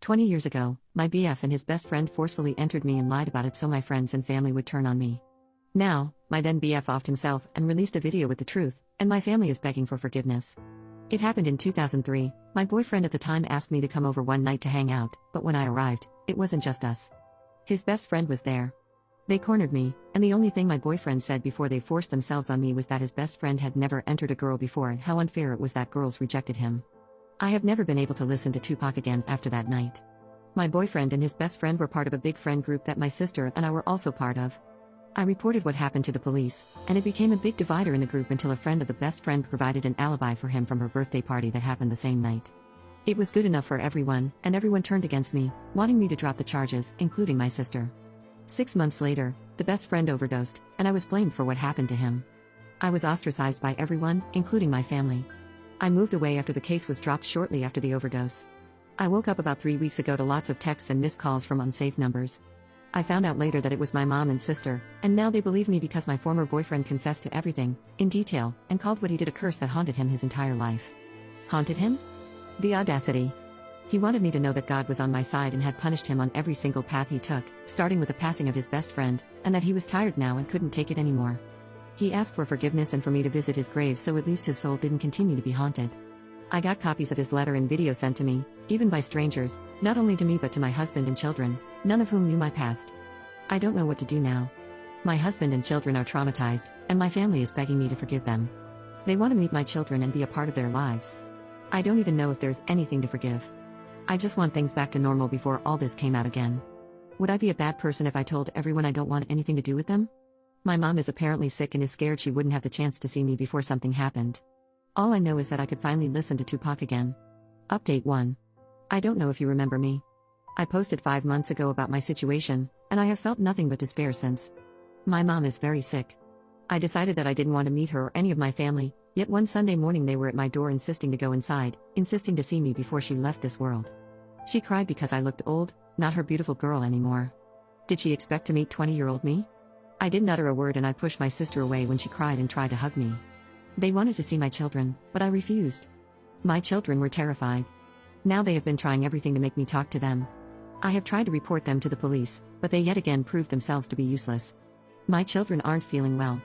20 years ago, my BF and his best friend forcefully entered me and lied about it so my friends and family would turn on me. Now, my then BF offed himself and released a video with the truth, and my family is begging for forgiveness. It happened in 2003. My boyfriend at the time asked me to come over one night to hang out, but when I arrived, it wasn't just us. His best friend was there. They cornered me, and the only thing my boyfriend said before they forced themselves on me was that his best friend had never entered a girl before and how unfair it was that girls rejected him. I have never been able to listen to Tupac again after that night. My boyfriend and his best friend were part of a big friend group that my sister and I were also part of. I reported what happened to the police, and it became a big divider in the group until a friend of the best friend provided an alibi for him from her birthday party that happened the same night. It was good enough for everyone, and everyone turned against me, wanting me to drop the charges, including my sister. 6 months later, the best friend overdosed, and I was blamed for what happened to him. I was ostracized by everyone, including my family. I moved away after the case was dropped shortly after the overdose. I woke up about 3 weeks ago to lots of texts and missed calls from unsafe numbers. I found out later that it was my mom and sister, and now they believe me because my former boyfriend confessed to everything, in detail, and called what he did a curse that haunted him his entire life. Haunted him? The audacity. He wanted me to know that God was on my side and had punished him on every single path he took, starting with the passing of his best friend, and that he was tired now and couldn't take it anymore. He asked for forgiveness and for me to visit his grave so at least his soul didn't continue to be haunted. I got copies of his letter and video sent to me, even by strangers, not only to me but to my husband and children, none of whom knew my past. I don't know what to do now. My husband and children are traumatized, and my family is begging me to forgive them. They want to meet my children and be a part of their lives. I don't even know if there's anything to forgive. I just want things back to normal before all this came out again. Would I be a bad person if I told everyone I don't want anything to do with them? My mom is apparently sick and is scared she wouldn't have the chance to see me before something happened. All I know is that I could finally listen to Tupac again. Update 1. I don't know if you remember me. I posted 5 months ago about my situation, and I have felt nothing but despair since. My mom is very sick. I decided that I didn't want to meet her or any of my family, yet one Sunday morning they were at my door insisting to go inside, insisting to see me before she left this world. She cried because I looked old, not her beautiful girl anymore. Did she expect to meet 20-year-old me? I didn't utter a word and I pushed my sister away when she cried and tried to hug me. They wanted to see my children, but I refused. My children were terrified. Now they have been trying everything to make me talk to them. I have tried to report them to the police, but they yet again proved themselves to be useless. My children aren't feeling well.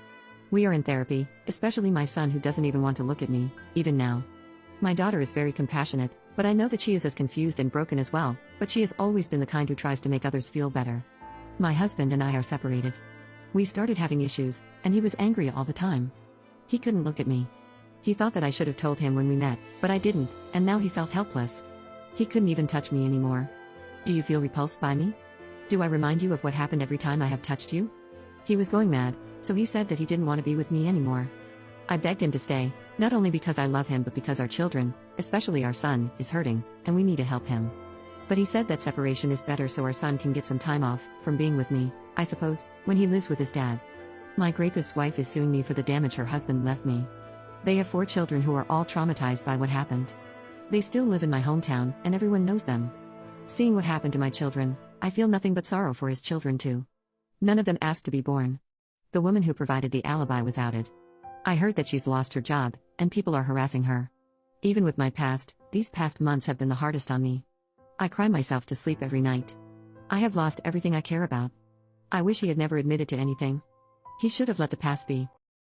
We are in therapy, especially my son who doesn't even want to look at me, even now. My daughter is very compassionate, but I know that she is as confused and broken as well, but she has always been the kind who tries to make others feel better. My husband and I are separated. We started having issues, and he was angry all the time. He couldn't look at me. He thought that I should have told him when we met, but I didn't, and now he felt helpless. He couldn't even touch me anymore. Do you feel repulsed by me? Do I remind you of what happened every time I have touched you? He was going mad, so he said that he didn't want to be with me anymore. I begged him to stay, not only because I love him but because our children, especially our son, is hurting, and we need to help him. But he said that separation is better so our son can get some time off from being with me, I suppose, when he lives with his dad. My rapist's wife is suing me for the damage her husband left me. They have 4 children who are all traumatized by what happened. They still live in my hometown, and everyone knows them. Seeing what happened to my children, I feel nothing but sorrow for his children too. None of them asked to be born. The woman who provided the alibi was outed. I heard that she's lost her job, and people are harassing her. Even with my past, these past months have been the hardest on me. I cry myself to sleep every night. I have lost everything I care about. I wish he had never admitted to anything. He should have let the past be.